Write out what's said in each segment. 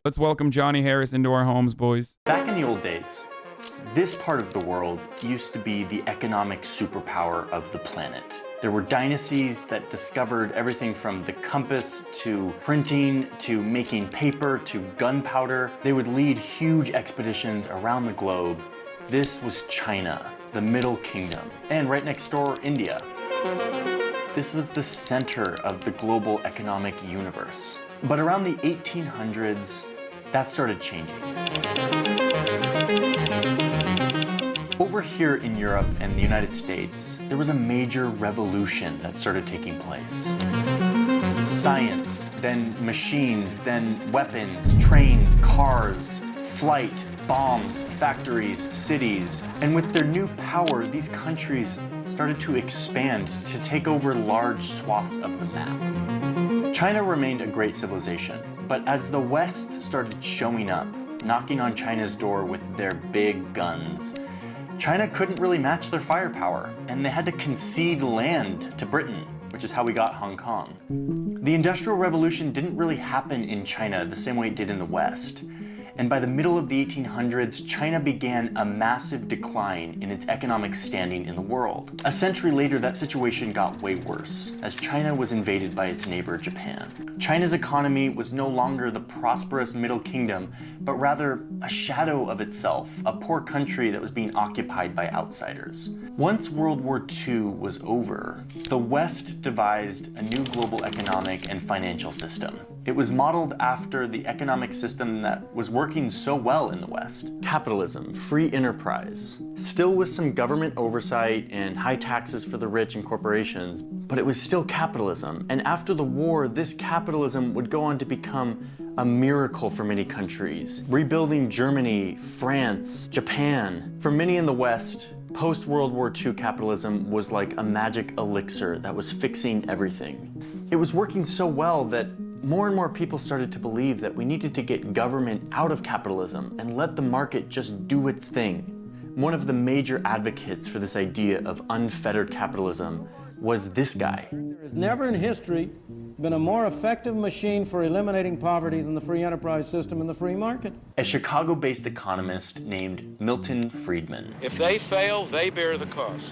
Let's welcome Johnny Harris into our homes, boys. Back in the old days, this part of the world used to be the economic superpower of the planet. There were dynasties that discovered everything from the compass to printing to making paper to gunpowder. They would lead huge expeditions around the globe. This was China, the Middle Kingdom, and right next door, India. This was the center of the global economic universe. But around the 1800s, that started changing. Over here in Europe and the United States, there was a major revolution that started taking place. Science, then machines, then weapons, trains, cars, flight, bombs, factories, cities. And with their new power, these countries started to expand to take over large swaths of the map. China remained a great civilization, but as the West started showing up, knocking on China's door with their big guns, China couldn't really match their firepower, and they had to concede land to Britain, which is how we got Hong Kong. The Industrial Revolution didn't really happen in China the same way it did in the West. And by the middle of the 1800s, China began a massive decline in its economic standing in the world. A century later, that situation got way worse, as China was invaded by its neighbor, Japan. China's economy was no longer the prosperous Middle Kingdom, but rather a shadow of itself, a poor country that was being occupied by outsiders. Once World War II was over, the West devised a new global economic and financial system. It was modeled after the economic system that was working so well in the West. Capitalism, free enterprise, still with some government oversight and high taxes for the rich and corporations, but it was still capitalism. And after the war, this capitalism would go on to become a miracle for many countries, rebuilding Germany, France, Japan. For many in the West, post-World War II capitalism was like a magic elixir that was fixing everything. It was working so well that more and more people started to believe that we needed to get government out of capitalism and let the market just do its thing. One of the major advocates for this idea of unfettered capitalism was this guy. There has never in history been a more effective machine for eliminating poverty than the free enterprise system and the free market. A Chicago-based economist named Milton Friedman. If they fail, they bear the cost.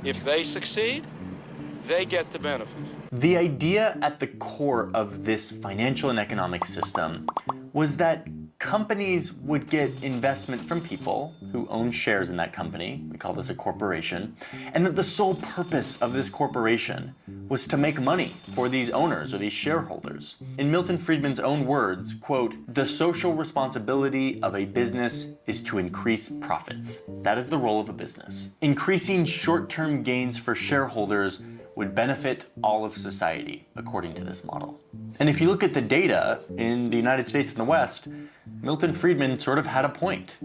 If they succeed, they get the benefits. The idea at the core of this financial and economic system was that companies would get investment from people who own shares in that company, we call this a corporation, and that the sole purpose of this corporation was to make money for these owners or these shareholders. In Milton Friedman's own words, quote, "The social responsibility of a business is to increase profits. That is the role of a business. Increasing short-term gains for shareholders would benefit all of society, according to this model." And if you look at the data in the United States and the West, Milton Friedman sort of had a point.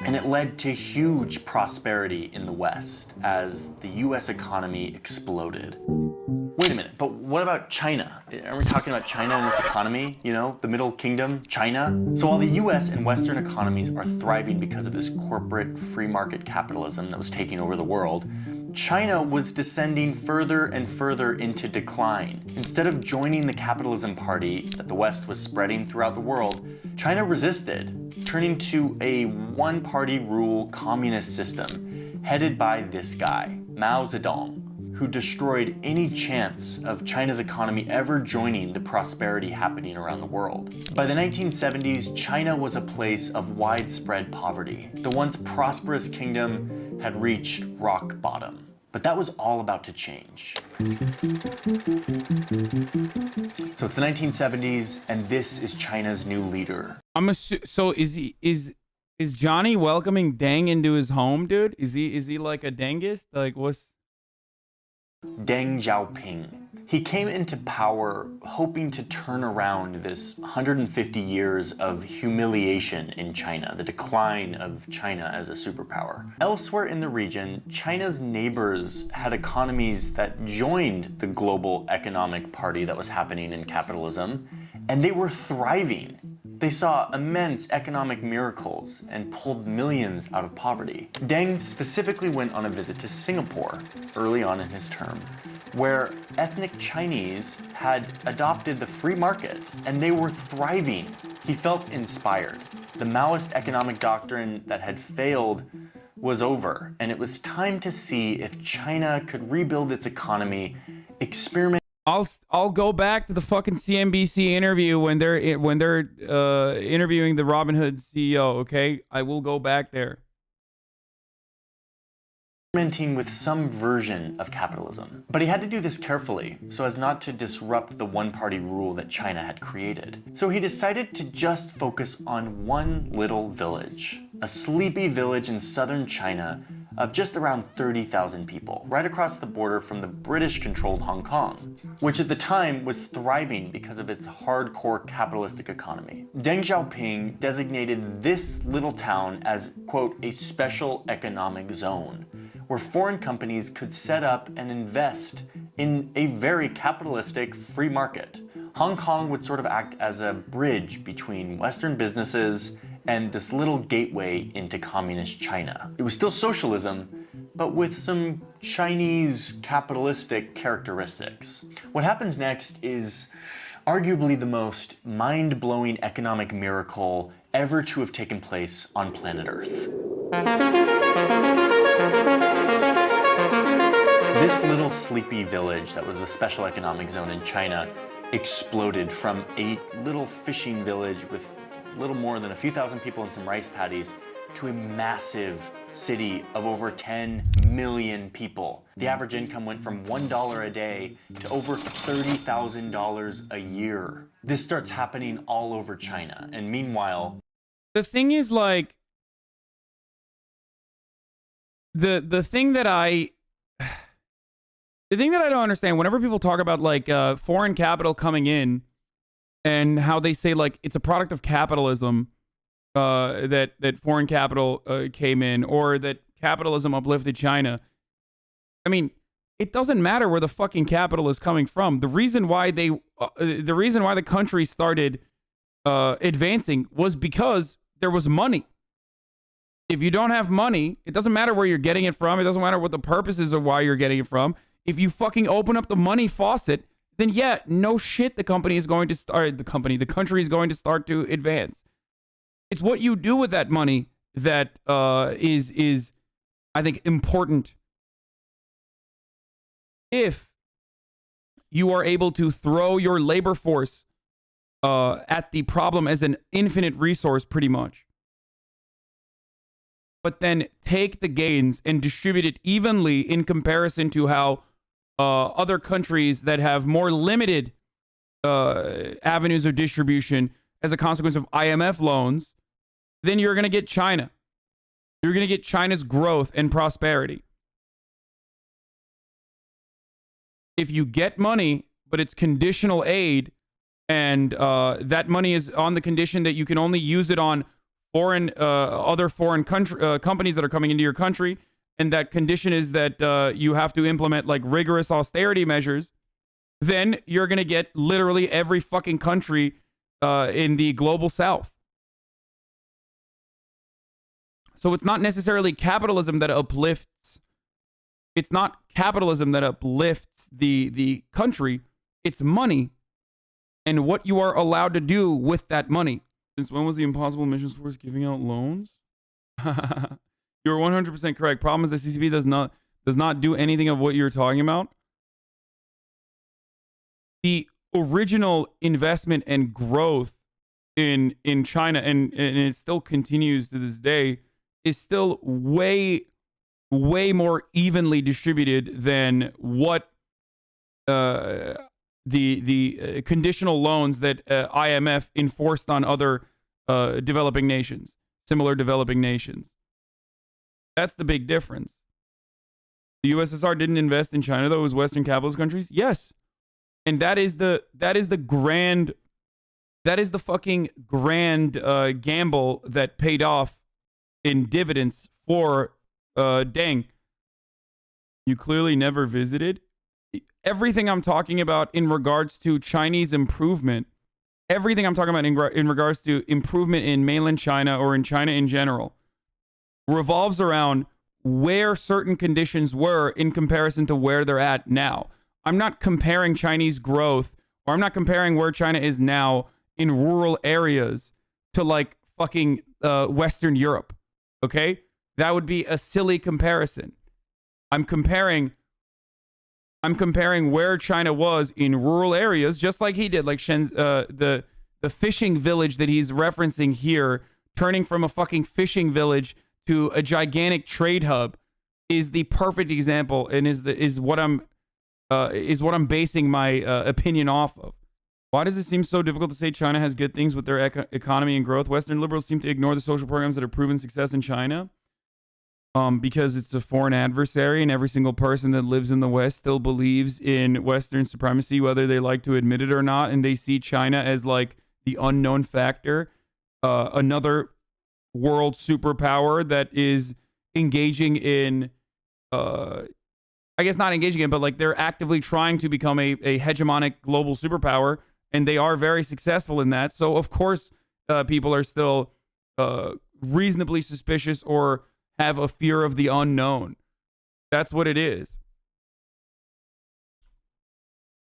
And it led to huge prosperity in the West as the US economy exploded. Wait a minute, but what about China? Are we talking about China and its economy? You know, the Middle Kingdom, China? So while the US and Western economies are thriving because of this corporate free market capitalism that was taking over the world, China was descending further and further into decline. Instead of joining the capitalism party that the West was spreading throughout the world, China resisted, turning to a one-party rule communist system headed by this guy, Mao Zedong, who destroyed any chance of China's economy ever joining the prosperity happening around the world. By the 1970s, China was a place of widespread poverty. The once prosperous kingdom had reached rock bottom. But that was all about to change. So it's the 1970s, and this is China's new leader. So is Johnny welcoming Deng into his home, dude? Is he like a Dengist? Like what's Deng Xiaoping. He came into power hoping to turn around this 150 years of humiliation in China, the decline of China as a superpower. Elsewhere in the region, China's neighbors had economies that joined the global economic party that was happening in capitalism, and they were thriving. They saw immense economic miracles and pulled millions out of poverty. Deng specifically went on a visit to Singapore early on in his term, where ethnic Chinese had adopted the free market and they were thriving. He felt inspired. The Maoist economic doctrine that had failed was over, and it was time to see if China could rebuild its economy, experiment. I'll go back to the fucking CNBC interview when they're interviewing the Robinhood CEO. Okay, I will go back there. Experimenting with some version of capitalism. But he had to do this carefully so as not to disrupt the one-party rule that China had created. So he decided to just focus on one little village, a sleepy village in southern China of just around 30,000 people, right across the border from the British-controlled Hong Kong, which at the time was thriving because of its hardcore capitalistic economy. Deng Xiaoping designated this little town as, quote, a special economic zone, where foreign companies could set up and invest in a very capitalistic free market. Hong Kong would sort of act as a bridge between Western businesses and this little gateway into communist China. It was still socialism, but with some Chinese capitalistic characteristics. What happens next is arguably the most mind-blowing economic miracle ever to have taken place on planet Earth. This little sleepy village that was the special economic zone in China exploded from a little fishing village with little more than a few thousand people and some rice paddies to a massive city of over 10 million people. The average income went from $1 a day to over $30,000 a year. This starts happening all over China, and meanwhile, the thing is, like, the thing that I don't understand whenever people talk about like foreign capital coming in and how they say like it's a product of capitalism, that foreign capital came in, or that capitalism uplifted China. I mean, it doesn't matter where the fucking capital is coming from. The reason why the country started advancing was because there was money. If you don't have money, it doesn't matter where you're getting it from. It doesn't matter what the purpose is of why you're getting it from. If you fucking open up the money faucet, then yeah, no shit, the country is going to start to advance. It's what you do with that money that is I think important. If you are able to throw your labor force at the problem as an infinite resource, pretty much, but then take the gains and distribute it evenly in comparison to how other countries that have more limited avenues of distribution as a consequence of IMF loans, then you're going to get China. You're going to get China's growth and prosperity. If you get money, but it's conditional aid, and that money is on the condition that you can only use it on other foreign companies that are coming into your country, and that condition is that you have to implement like rigorous austerity measures, then you're going to get literally every fucking country in the global south. So it's not necessarily capitalism that uplifts. It's not capitalism that uplifts the country. It's money and what you are allowed to do with that money. Since when was the Impossible Missions Force giving out loans? You're 100% correct. Problem is the CCP does not do anything of what you're talking about. The original investment and growth in China, and it still continues to this day, is still way more evenly distributed than what the conditional loans that IMF enforced on other developing nations, similar developing nations. That's the big difference. The USSR didn't invest in China, though. It was Western capitalist countries. Yes. And that is the fucking grand gamble that paid off in dividends for Deng. You clearly never visited. Everything I'm talking about in regards to Chinese improvement, everything I'm talking about in regards to improvement in mainland China or in China in general, revolves around where certain conditions were in comparison to where they're at now. I'm not comparing Chinese growth, or I'm not comparing where China is now in rural areas to like fucking Western Europe. Okay? That would be a silly comparison. I'm comparing where China was in rural areas, just like he did, like the fishing village that he's referencing here, turning from a fucking fishing village to a gigantic trade hub, is the perfect example, and is what I'm basing my opinion off of. Why does it seem so difficult to say China has good things with their economy and growth? Western liberals seem to ignore the social programs that have proven success in China. Because it's a foreign adversary, and every single person that lives in the West still believes in Western supremacy, whether they like to admit it or not, and they see China as like the unknown factor, another world superpower that is engaging in, I guess not engaging in, but like they're actively trying to become a hegemonic global superpower, and they are very successful in that. So of course, people are still reasonably suspicious or have a fear of the unknown. That's what it is.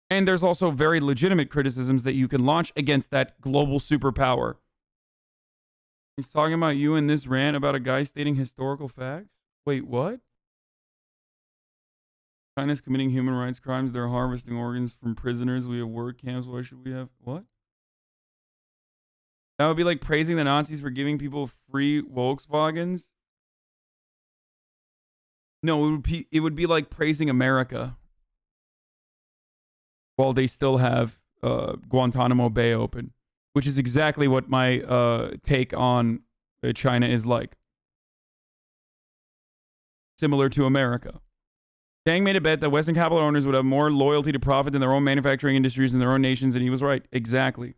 And there's also very legitimate criticisms that you can launch against that global superpower. He's talking about you in this rant about a guy stating historical facts? Wait, what? China's committing human rights crimes. They're harvesting organs from prisoners. We have work camps. Why should we have... What? That would be like praising the Nazis for giving people free Volkswagens. No, it would be like praising America while they still have Guantanamo Bay open, which is exactly what my take on China is like. Similar to America. Deng made a bet that Western capital owners would have more loyalty to profit than their own manufacturing industries in their own nations, and he was right. Exactly.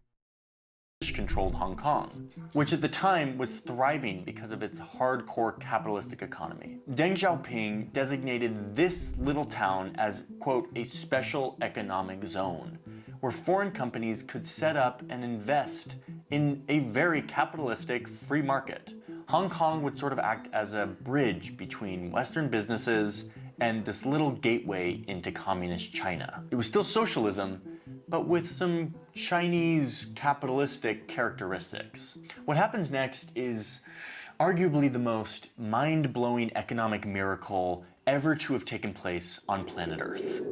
Controlled Hong Kong, which at the time was thriving because of its hardcore capitalistic economy. Deng Xiaoping designated this little town as, quote, a special economic zone, where foreign companies could set up and invest in a very capitalistic free market. Hong Kong would sort of act as a bridge between Western businesses and this little gateway into communist China. It was still socialism, but with some Chinese capitalistic characteristics. What happens next is arguably the most mind-blowing economic miracle ever to have taken place on planet Earth.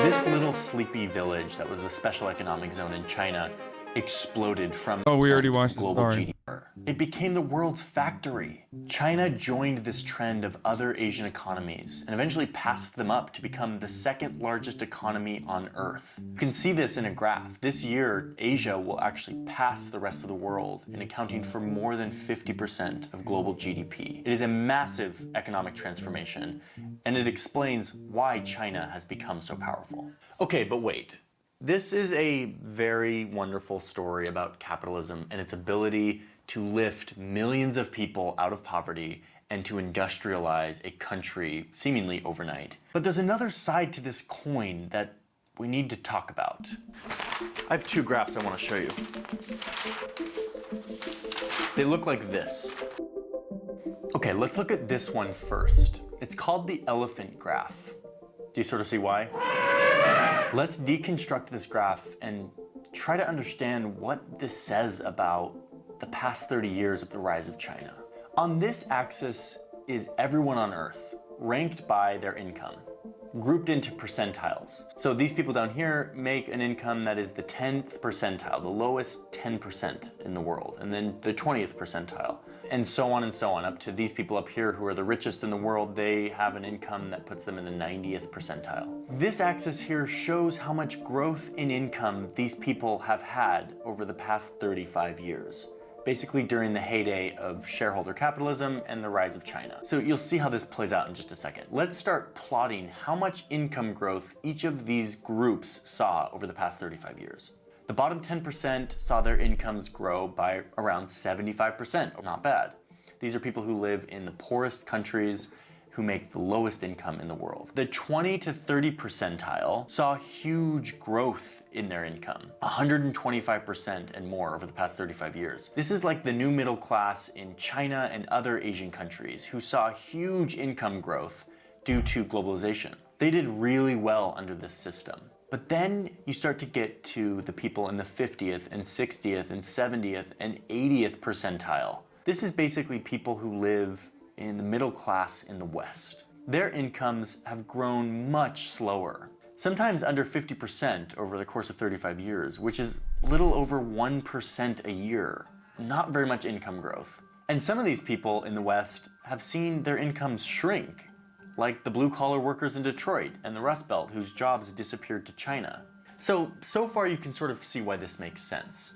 This little sleepy village that was the special economic zone in China exploded from we already watched this, global sorry. GDP. It became the world's factory. China joined this trend of other Asian economies and eventually passed them up to become the second largest economy on Earth. You can see this in a graph. This year, Asia will actually pass the rest of the world in accounting for more than 50% of global GDP. It is a massive economic transformation, and it explains why China has become so powerful. Okay, but wait. This is a very wonderful story about capitalism and its ability to lift millions of people out of poverty and to industrialize a country seemingly overnight. But there's another side to this coin that we need to talk about. I have two graphs I want to show you. They look like this. Okay, let's look at this one first. It's called the elephant graph. Do you sort of see why? Let's deconstruct this graph and try to understand what this says about the past 30 years of the rise of China. On this axis is everyone on Earth, ranked by their income, grouped into percentiles. So these people down here make an income that is the 10th percentile, the lowest 10% in the world, and then the 20th percentile, and so on, up to these people up here who are the richest in the world. They have an income that puts them in the 90th percentile. This axis here shows how much growth in income these people have had over the past 35 years. Basically during the heyday of shareholder capitalism and the rise of China. So you'll see how this plays out in just a second. Let's start plotting how much income growth each of these groups saw over the past 35 years. The bottom 10% saw their incomes grow by around 75%. Not bad. These are people who live in the poorest countries, who make the lowest income in the world. The 20 to 30 percentile saw huge growth in their income, 125% and more over the past 35 years. This is like the new middle class in China and other Asian countries who saw huge income growth due to globalization. They did really well under this system. But then you start to get to the people in the 50th and 60th and 70th and 80th percentile. This is basically people who live in the middle class in the West. Their incomes have grown much slower, sometimes under 50% over the course of 35 years, which is little over 1% a year. Not very much income growth. And some of these people in the West have seen their incomes shrink, like the blue-collar workers in Detroit and the Rust Belt whose jobs disappeared to China. So far you can sort of see why this makes sense.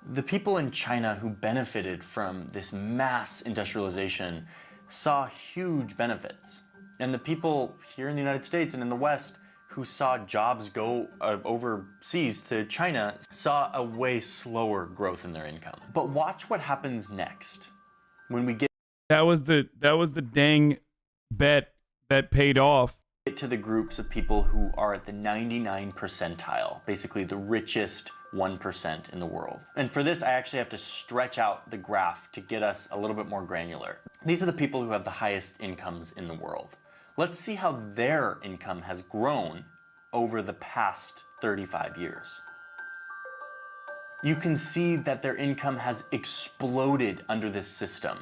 The people in China who benefited from this mass industrialization saw huge benefits. And the people here in the United States and in the West who saw jobs go overseas to China saw a way slower growth in their income. But watch what happens next when we get That was the dang bet that paid off. to the groups of people who are at the 99 percentile, basically the richest 1% in the world. And for this, I actually have to stretch out the graph to get us a little bit more granular. These are the people who have the highest incomes in the world. Let's see how their income has grown over the past 35 years. You can see that their income has exploded under this system.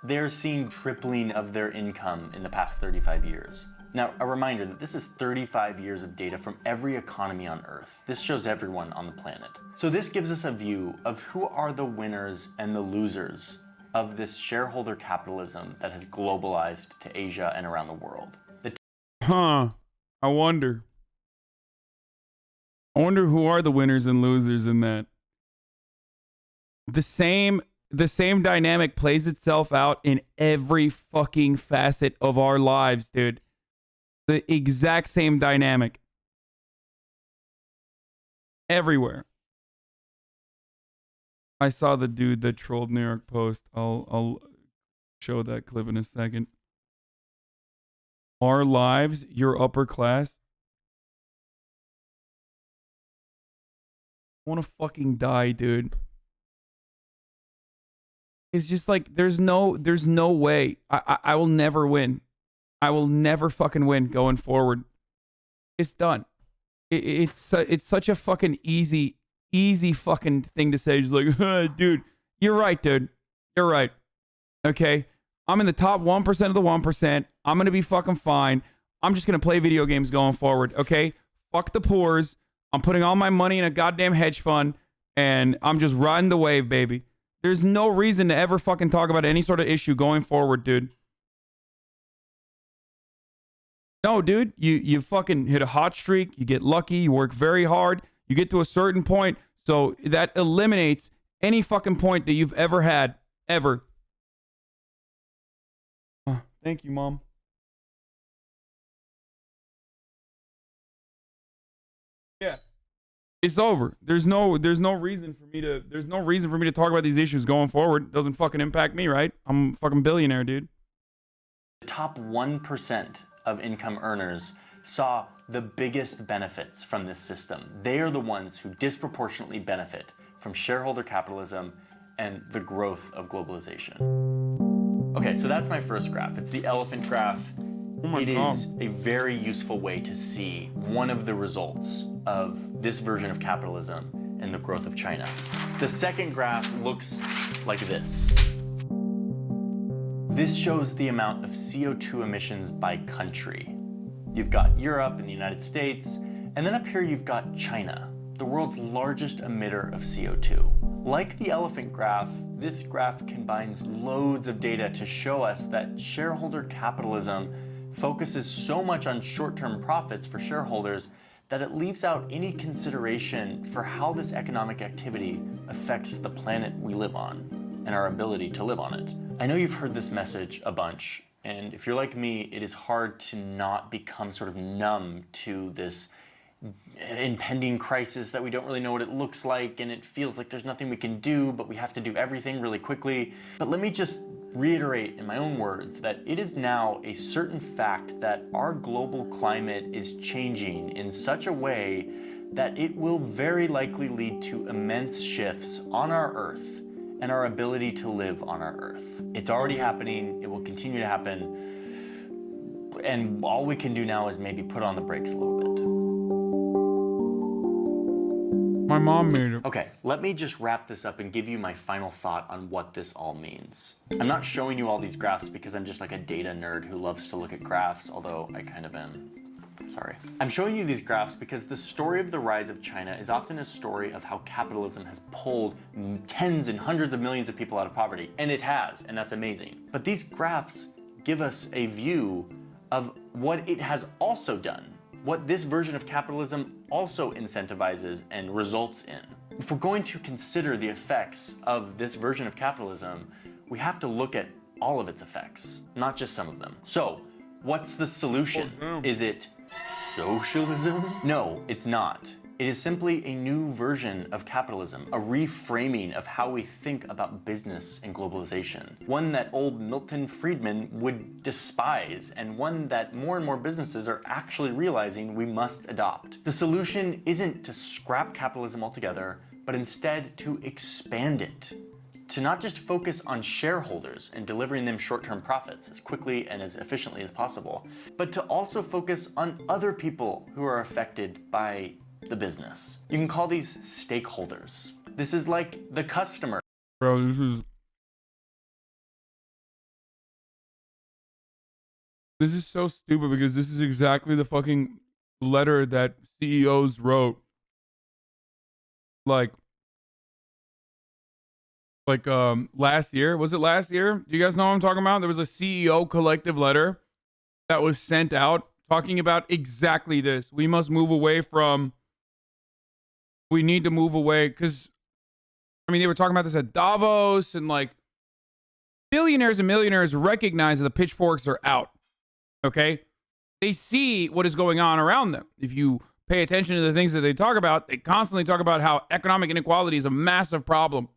They're seeing tripling of their income in the past 35 years. Now, a reminder that this is 35 years of data from every economy on Earth. This shows everyone on the planet. So this gives us a view of who are the winners and the losers of this shareholder capitalism that has globalized to Asia and around the world. I wonder who are the winners and losers in that. The same dynamic plays itself out in every fucking facet of our lives, dude. The exact same dynamic. Everywhere. I saw the dude that trolled New York Post. I'll show that clip in a second. Our lives, your upper class. I want to fucking die, dude. It's just like there's no way. I will never win. I will never fucking win going forward. It's done. It's such a fucking easy fucking thing to say. Just like, dude, you're right, dude. You're right. Okay, I'm in the top 1% of the 1%. I'm gonna be fucking fine. I'm just gonna play video games going forward. Okay, fuck the poors. I'm putting all my money in a goddamn hedge fund, and I'm just riding the wave, baby. There's no reason to ever fucking talk about any sort of issue going forward, dude. No, dude, you fucking hit a hot streak, you get lucky, you work very hard, you get to a certain point, so that eliminates any fucking point that you've ever had, ever. Thank you, Mom. Yeah. It's over. There's no reason for me to talk about these issues going forward. It doesn't fucking impact me, right? I'm a fucking billionaire, dude. The top 1% of income earners saw the biggest benefits from this system. They are the ones who disproportionately benefit from shareholder capitalism and the growth of globalization. Okay, so that's my first graph. It's the elephant graph. It is a very useful way to see one of the results of this version of capitalism and the growth of China. The second graph looks like this. This shows the amount of CO2 emissions by country. You've got Europe and the United States, and then up here you've got China, the world's largest emitter of CO2. Like the elephant graph, this graph combines loads of data to show us that shareholder capitalism focuses so much on short-term profits for shareholders that it leaves out any consideration for how this economic activity affects the planet we live on and our ability to live on it. I know you've heard this message a bunch, and if you're like me, it is hard to not become sort of numb to this impending crisis that we don't really know what it looks like, and it feels like there's nothing we can do, but we have to do everything really quickly. But let me just reiterate in my own words that it is now a certain fact that our global climate is changing in such a way that it will very likely lead to immense shifts on our Earth and our ability to live on our Earth. It's already happening, it will continue to happen, and all we can do now is maybe put on the brakes a little bit. My mom made it. Okay, let me just wrap this up and give you my final thought on what this all means. I'm not showing you all these graphs because I'm just like a data nerd who loves to look at graphs, although I kind of am. Sorry. I'm showing you these graphs because the story of the rise of China is often a story of how capitalism has pulled tens and hundreds of millions of people out of poverty. And it has, and that's amazing. But these graphs give us a view of what it has also done, what this version of capitalism also incentivizes and results in. If we're going to consider the effects of this version of capitalism, we have to look at all of its effects, not just some of them. So, what's the solution? Is it socialism? No, it's not. It is simply a new version of capitalism, a reframing of how we think about business and globalization. One that old Milton Friedman would despise, and one that more and more businesses are actually realizing we must adopt. The solution isn't to scrap capitalism altogether, but instead to expand it. To not just focus on shareholders and delivering them short-term profits as quickly and as efficiently as possible, but to also focus on other people who are affected by the business. You can call these stakeholders. This is like the customer. Bro, this is so stupid because this is exactly the fucking letter that CEOs wrote. Like last year. Was it last year? Do you guys know what I'm talking about? There was a CEO collective letter that was sent out talking about exactly this. We must move away from, we need to move away because, I mean, they were talking about this at Davos, and like billionaires and millionaires recognize that the pitchforks are out. Okay? They see what is going on around them. If you pay attention to the things that they talk about, they constantly talk about how economic inequality is a massive problem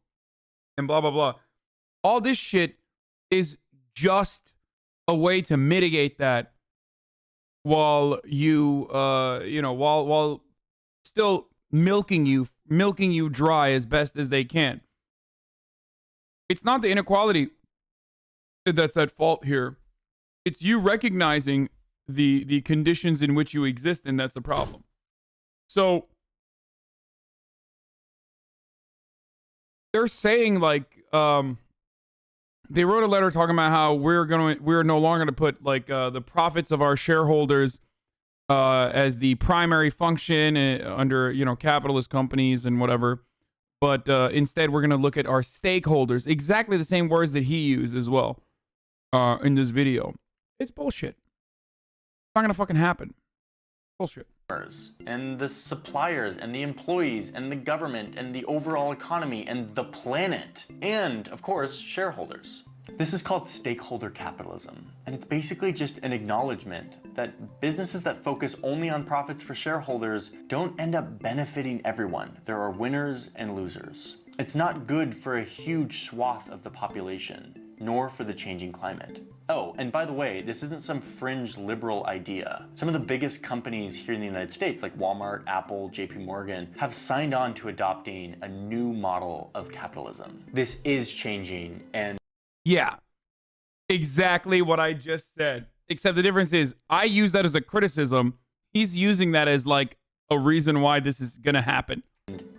and blah, blah, blah. All this shit is just a way to mitigate that while you, while still milking you dry as best as they can. It's not the inequality that's at fault here. It's you recognizing the conditions in which you exist, and that's a problem. So they're saying like they wrote a letter talking about how we're no longer going to put like the profits of our shareholders as the primary function under capitalist companies and whatever, but instead we're going to look at our stakeholders. Exactly the same words that he used as well in this video. It's bullshit. It's not going to fucking happen. Bullshit. And the suppliers and the employees and the government and the overall economy and the planet and, of course, shareholders. This is called stakeholder capitalism, and it's basically just an acknowledgement that businesses that focus only on profits for shareholders don't end up benefiting everyone. There are winners and losers. It's not good for a huge swath of the population, nor for the changing climate. Oh, and by the way, this isn't some fringe liberal idea. Some of the biggest companies here in the United States, like Walmart, Apple, JP Morgan, have signed on to adopting a new model of capitalism. This is changing, and yeah, exactly what I just said. Except the difference is I use that as a criticism. He's using that as like a reason why this is going to happen.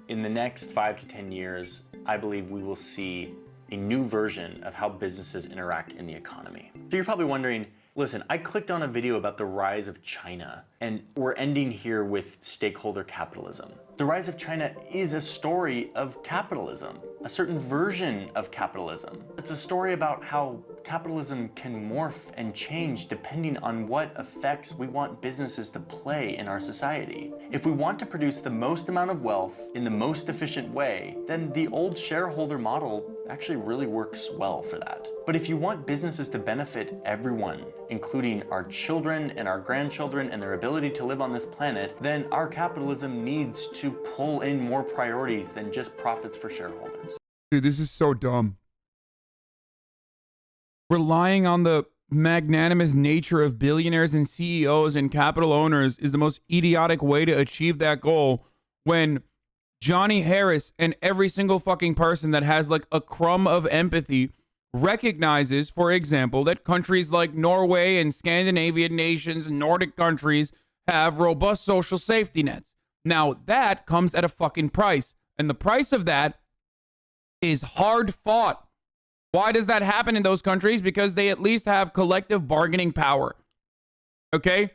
In the next 5 to 10 years, I believe we will see a new version of how businesses interact in the economy. So you're probably wondering, listen, I clicked on a video about the rise of China, and we're ending here with stakeholder capitalism. The rise of China is a story of capitalism, a certain version of capitalism. It's a story about how capitalism can morph and change depending on what effects we want businesses to play in our society. If we want to produce the most amount of wealth in the most efficient way, then the old shareholder model actually really works well for that. But if you want businesses to benefit everyone, including our children and our grandchildren and their ability to live on this planet, then our capitalism needs to pull in more priorities than just profits for shareholders. Dude, this is so dumb. Relying on the magnanimous nature of billionaires and CEOs and capital owners is the most idiotic way to achieve that goal, when Johnny Harris and every single fucking person that has like a crumb of empathy recognizes, for example, that countries like Norway and Scandinavian nations and Nordic countries have robust social safety nets. Now, that comes at a fucking price. And the price of that is hard fought. Why does that happen in those countries? Because they at least have collective bargaining power. Okay?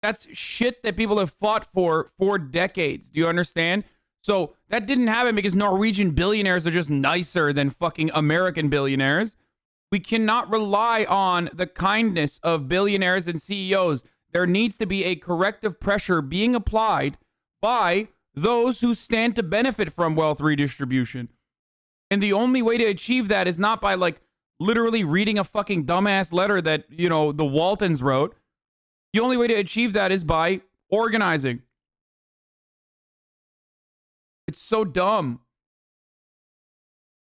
That's shit that people have fought for decades. Do you understand? So that didn't happen because Norwegian billionaires are just nicer than fucking American billionaires. We cannot rely on the kindness of billionaires and CEOs. There needs to be a corrective pressure being applied by those who stand to benefit from wealth redistribution. And the only way to achieve that is not by like literally reading a fucking dumbass letter that, you know, the Waltons wrote. The only way to achieve that is by organizing. It's so dumb.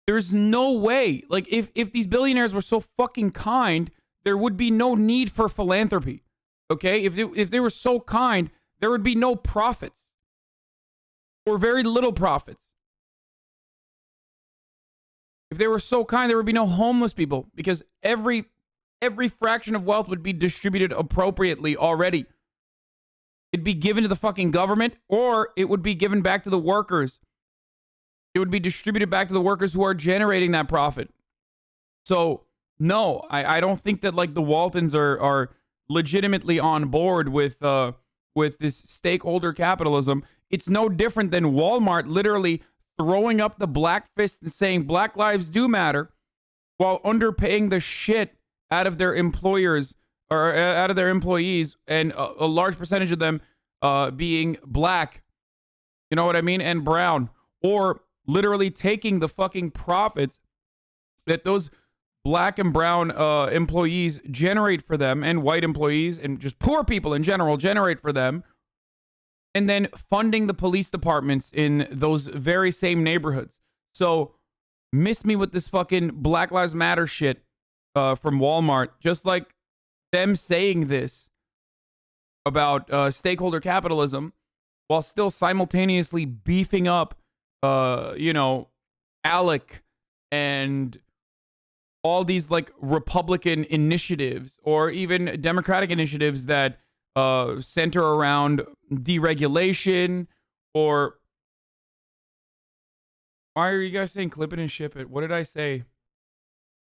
There's no way. Like, if these billionaires were so fucking kind, there would be no need for philanthropy. Okay? If they were so kind, there would be no profits. Or very little profits. If they were so kind, there would be no homeless people, because every fraction of wealth would be distributed appropriately already. It'd be given to the fucking government, or it would be given back to the workers. It would be distributed back to the workers who are generating that profit. So, no, I don't think that like the Waltons are legitimately on board with this stakeholder capitalism. It's no different than Walmart literally throwing up the black fist and saying Black lives do matter while underpaying the shit out of their employers or out of their employees, and a large percentage of them being black, you know what I mean, and brown, or literally taking the fucking profits that those black and brown employees generate for them, and white employees and just poor people in general generate for them, and then funding the police departments in those very same neighborhoods. So miss me with this fucking Black Lives Matter shit from Walmart. Just like them saying this about stakeholder capitalism while still simultaneously beefing up, ALEC and all these like Republican initiatives or even Democratic initiatives that center around deregulation. Or why are you guys saying clip it and ship it? What did I say?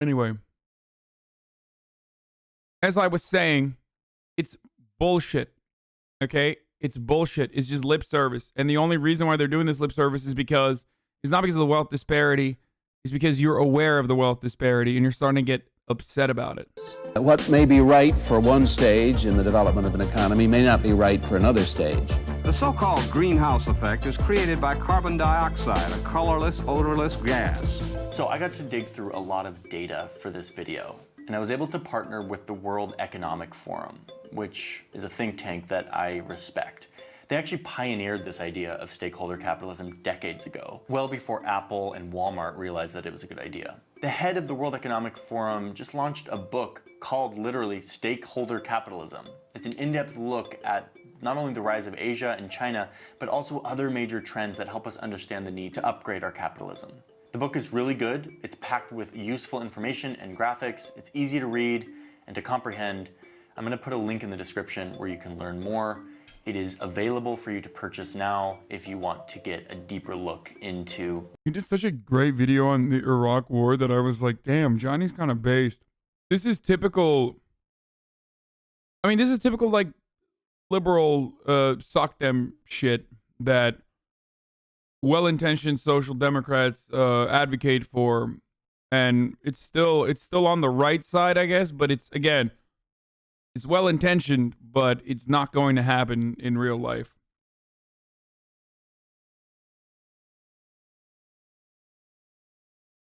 Anyway, as I was saying, it's bullshit. Okay? It's bullshit. It's just lip service. And the only reason why they're doing this lip service is because it's not because of the wealth disparity. It's because you're aware of the wealth disparity and you're starting to get upset about it. What may be right for one stage in the development of an economy may not be right for another stage. The so-called greenhouse effect is created by carbon dioxide, a colorless, odorless gas. So I got to dig through a lot of data for this video, and I was able to partner with the World Economic Forum, which is a think tank that I respect. They actually pioneered this idea of stakeholder capitalism decades ago, well before Apple and Walmart realized that it was a good idea. The head of the World Economic Forum just launched a book called literally Stakeholder Capitalism. It's an in-depth look at not only the rise of Asia and China, but also other major trends that help us understand the need to upgrade our capitalism. The book is really good. It's packed with useful information and graphics. It's easy to read and to comprehend. I'm going to put a link in the description where you can learn more. It is available for you to purchase now if you want to get a deeper look into. He did such a great video on the Iraq War that I was like, damn, Johnny's kind of based. This is typical. I mean, this is typical like liberal sock them shit that well-intentioned social democrats advocate for, and it's still on the right side, I guess, but it's well-intentioned, but it's not going to happen in real life.